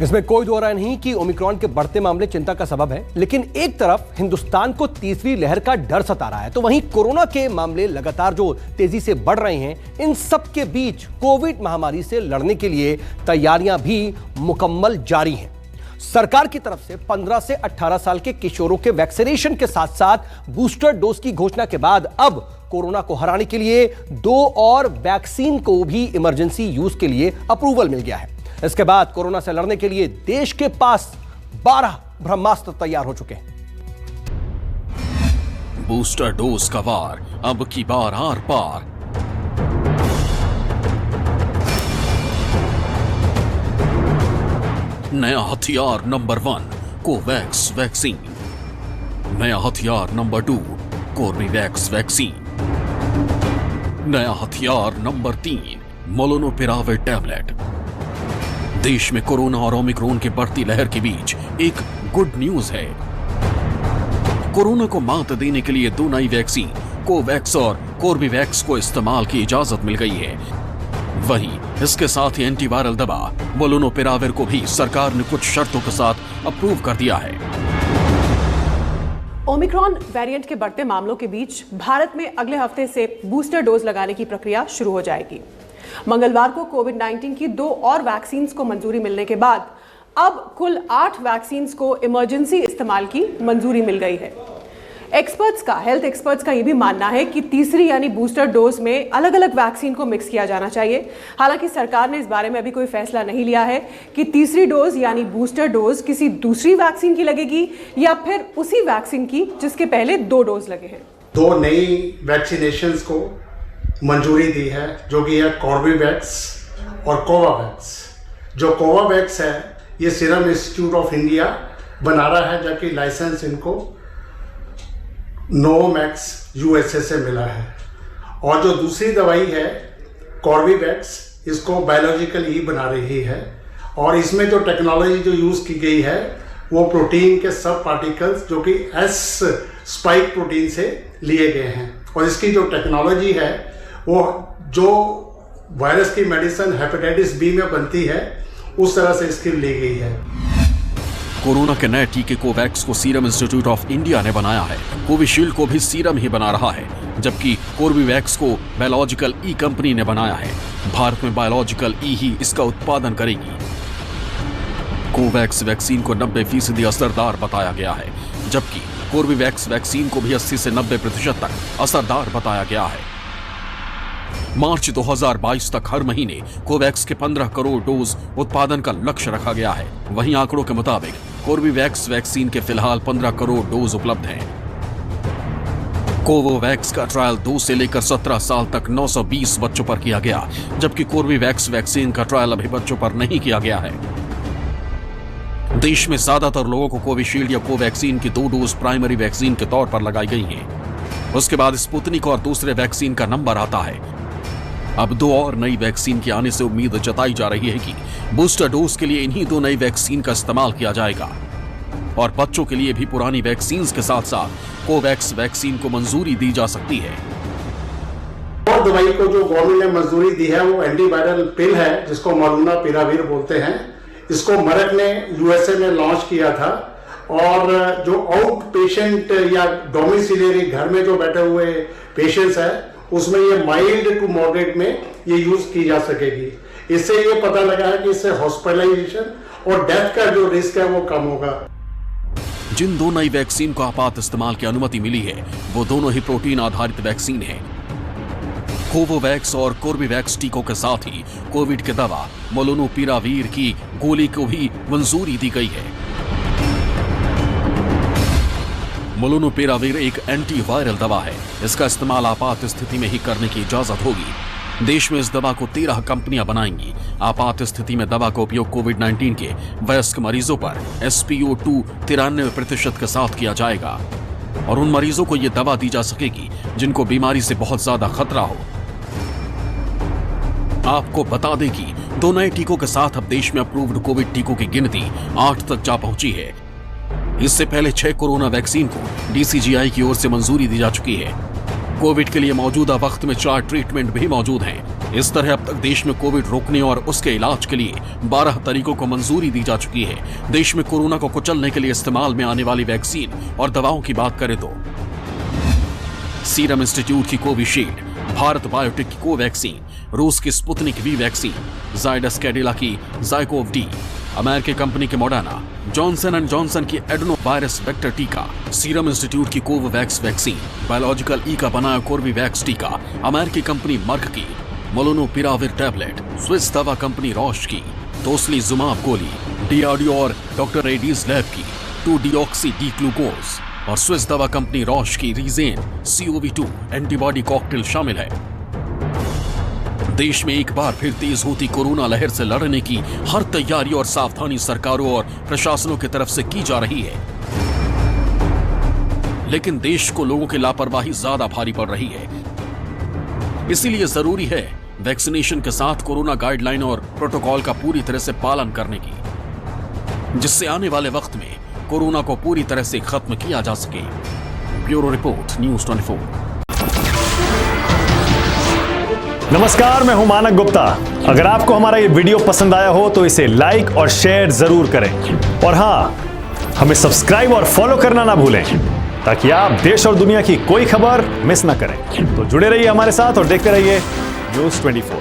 इसमें कोई दो राय नहीं कि ओमिक्रॉन के बढ़ते मामले चिंता का सबब है, लेकिन एक तरफ हिंदुस्तान को तीसरी लहर का डर सता रहा है, तो वहीं कोरोना के मामले लगातार जो तेजी से बढ़ रहे हैं, इन सब के बीच कोविड महामारी से लड़ने के लिए तैयारियां भी मुकम्मल जारी हैं। सरकार की तरफ से 15 से 18 साल के किशोरों के वैक्सीनेशन के साथ साथ बूस्टर डोज की घोषणा के बाद अब कोरोना को हराने के लिए 2 और वैक्सीन को भी इमरजेंसी यूज के लिए अप्रूवल मिल गया है। इसके बाद कोरोना से लड़ने के लिए देश के पास 12 ब्रह्मास्त्र तैयार हो चुके हैं। बूस्टर डोज का वार अब की बार आर पार। नया हथियार नंबर 1 कोवैक्स वैक्सीन, नया हथियार नंबर 2 कोर्बेवैक्स वैक्सीन, नया हथियार नंबर 3 मोलनुपिराविर टैबलेट। देश में कोरोना और ओमिक्रॉन की बढ़ती लहर के बीच एक गुड न्यूज है। कोरोना को मात देने के लिए 2 नई वैक्सीन कोवैक्स और कोर्बेवैक्स को इस्तेमाल की इजाजत मिल गई है। वहीं इसके साथ ही एंटीवायरल दवा मोलनुपिराविर को भी सरकार ने कुछ शर्तों के साथ अप्रूव कर दिया है। ओमिक्रॉन वेरिएंट के बढ़ते मामलों के बीच भारत में अगले हफ्ते से बूस्टर डोज लगाने की प्रक्रिया शुरू हो जाएगी। मंगलवार को कोविड-19 की 2 और वैक्सीन को मंजूरी मिलने के बाद अब कुल 8 वैक्सीन को इमरजेंसी इस्तेमाल की मंजूरी मिल गई है। हेल्थ एक्सपर्ट्स का यह भी मानना है कि तीसरी यानी बूस्टर डोज में अलग अलग वैक्सीन को मिक्स किया जाना चाहिए। हालांकि सरकार ने इस बारे में अभी कोई फैसला नहीं लिया है कि तीसरी डोज यानी बूस्टर डोज किसी दूसरी वैक्सीन की लगेगी या फिर उसी वैक्सीन की जिसके पहले 2 डोज लगे हैं। 2 नई वैक्सीनेशंस को मंजूरी दी है, जो कि है कोर्बेवैक्स और कोवावैक्स। जो कोवावैक्स है ये सीरम इंस्टीट्यूट ऑफ इंडिया बना रहा है, जबकि लाइसेंस इनको नोवोवैक्स यूएसए से मिला है। और जो दूसरी दवाई है कोर्बेवैक्स, इसको बायोलॉजिकल ई बना रही है और इसमें जो टेक्नोलॉजी जो यूज़ की गई है वो प्रोटीन के सब पार्टिकल्स जो कि एस स्पाइक प्रोटीन से लिए गए हैं। और इसकी जो टेक्नोलॉजी है वो जो वायरस की मेडिसिन हेपेटाइटिस बी में बनती है उस तरह से इसकी ली गई है। कोरोना के नए टीके कोवैक्स को सीरम इंस्टीट्यूट ऑफ इंडिया ने बनाया है। कोविशील्ड को भी सीरम ही बना रहा है, जबकि कोर्बेवैक्स को बायोलॉजिकल ई कंपनी ने बनाया है। भारत में बायोलॉजिकल ई ही इसका उत्पादन करेगी। कोवैक्स वैक्सीन को 90% असरदार बताया गया है, जबकि कोर्बेवैक्स वैक्सीन को भी 80 से 90% तक असरदार बताया गया है। मार्च 2022 तक हर महीने कोवैक्स के 15 करोड़ डोज उत्पादन का लक्ष्य रखा गया है। वहीं आंकड़ों के मुताबिक कोर्बेवैक्स वैक्सीन के फिलहाल 15 करोड़ डोज उपलब्ध हैं। कोवोवैक्स का ट्रायल 2 से लेकर 17 साल तक 920 बच्चों पर किया गया, जबकि कोर्बेवैक्स वैक्सीन का ट्रायल अभी बच्चों पर नहीं किया गया है। देश में ज्यादातर लोगों को कोविशील्ड या कोवैक्सीन की 2 डोज प्राइमरी वैक्सीन के तौर पर लगाई गई हैं। उसके बाद स्पुतनिक और दूसरे वैक्सीन का नंबर आता है। अब 2 और नई वैक्सीन के आने से उम्मीद जताई जा रही है कि बूस्टर डोज के लिए इन्हीं 2 नई वैक्सीन का इस्तेमाल किया जाएगा और बच्चों के लिए भी पुरानी वैक्सीन के साथ साथ कोवैक्स वैक्सीन को मंजूरी दी जा सकती है। और दवाई को जो गवर्नमेंट ने मंजूरी दी है वो एंटीवायरल पिल है, जिसको मोलनुपिराविर बोलते हैं। इसको मरक ने यूएसए में लॉन्च किया था और जो आउट पेशेंट या डोमिसिलियरी घर में जो बैठे हुए पेशेंट्स हैं उसमें ये माइल्ड टू मॉडरेट में ये यूज की जा सकेगी। इससे ये पता लगा है कि इससे हॉस्पिटलाइजेशन और डेथ का जो रिस्क है वो कम होगा। जिन 2 नई वैक्सीन को आपात इस्तेमाल की अनुमति मिली है वो दोनों ही प्रोटीन आधारित वैक्सीन है। कोवोवैक्स और कोर्बेवैक्स टीकों के साथ ही कोविड के दवा मोलनुपिराविर की गोली को भी मंजूरी दी गई है। मोलनुपिराविर एक एंटीवायरल दवा है। इसका इस्तेमाल आपात स्थिति में ही करने की इजाजत होगी। देश में इस दवा को 13 कंपनियां बनाएंगी। आपात स्थिति में दवा का उपयोग कोविड-19 के वयस्क मरीजों पर SpO2 93% के साथ किया जाएगा और उन मरीजों को यह दवा दी जा सकेगी जिनको बीमारी से बहुत ज्यादा खतरा हो। आपको बता दें कि 2 नए टीकों के साथ अब देश में अप्रूव्ड कोविड टीकों की गिनती 8 तक जा पहुंची है। इससे पहले 6 कोरोना वैक्सीन को DCGI की ओर से मंजूरी दी जा चुकी है। कोविड के लिए मौजूदा वक्त में 4 ट्रीटमेंट भी मौजूद हैं। इस तरह अब तक देश में कोविड रोकने और उसके इलाज के लिए 12 तरीकों को मंजूरी दी जा चुकी है। देश में कोरोना को कुचलने के लिए इस्तेमाल में आने वाली वैक्सीन और दवाओं की बात करें तो सीरम इंस्टीट्यूट की कोविशील्ड, भारत बायोटेक की कोवैक्सीन, रूस की Sputnik V vaccine, Zydus Cadila की जाइकोव डी, अमेरिकी कंपनी के मॉडर्ना, जॉनसन एंड जॉनसन की एडेनो वायरस वेक्टर टीका, सीरम इंस्टीट्यूट की कोवैक्स वैक्सीन, बायोलॉजिकल ई का बनाया कोर्बेवैक्स टीका, अमेरिकी कंपनी मर्क की मोलुनोपिराविर टैबलेट, स्विस दवा कंपनी रॉश की तोस्लीजुमाब गोली, डीआरडीओ और डॉक्टर रेड्डीज लैब की 2-डीऑक्सी डी ग्लूकोज और स्विस दवा कंपनी रॉश की रीजेन CoV-2 एंटीबॉडी कॉकटेल शामिल है। देश में एक बार फिर तेज होती कोरोना लहर से लड़ने की हर तैयारी और सावधानी सरकारों और प्रशासनों की तरफ से की जा रही है, लेकिन देश को लोगों की लापरवाही ज्यादा भारी पड़ रही है। इसीलिए जरूरी है वैक्सीनेशन के साथ कोरोना गाइडलाइन और प्रोटोकॉल का पूरी तरह से पालन करने की, जिससे आने वाले वक्त में कोरोना को पूरी तरह से खत्म किया जा सके। Bureau report, news 24। नमस्कार, मैं हूं मानक गुप्ता। अगर आपको हमारा ये वीडियो पसंद आया हो तो इसे लाइक और शेयर जरूर करें, और हां, हमें सब्सक्राइब और फॉलो करना ना भूलें ताकि आप देश और दुनिया की कोई खबर मिस ना करें। तो जुड़े रहिए हमारे साथ और देखते रहिए न्यूज़ 24।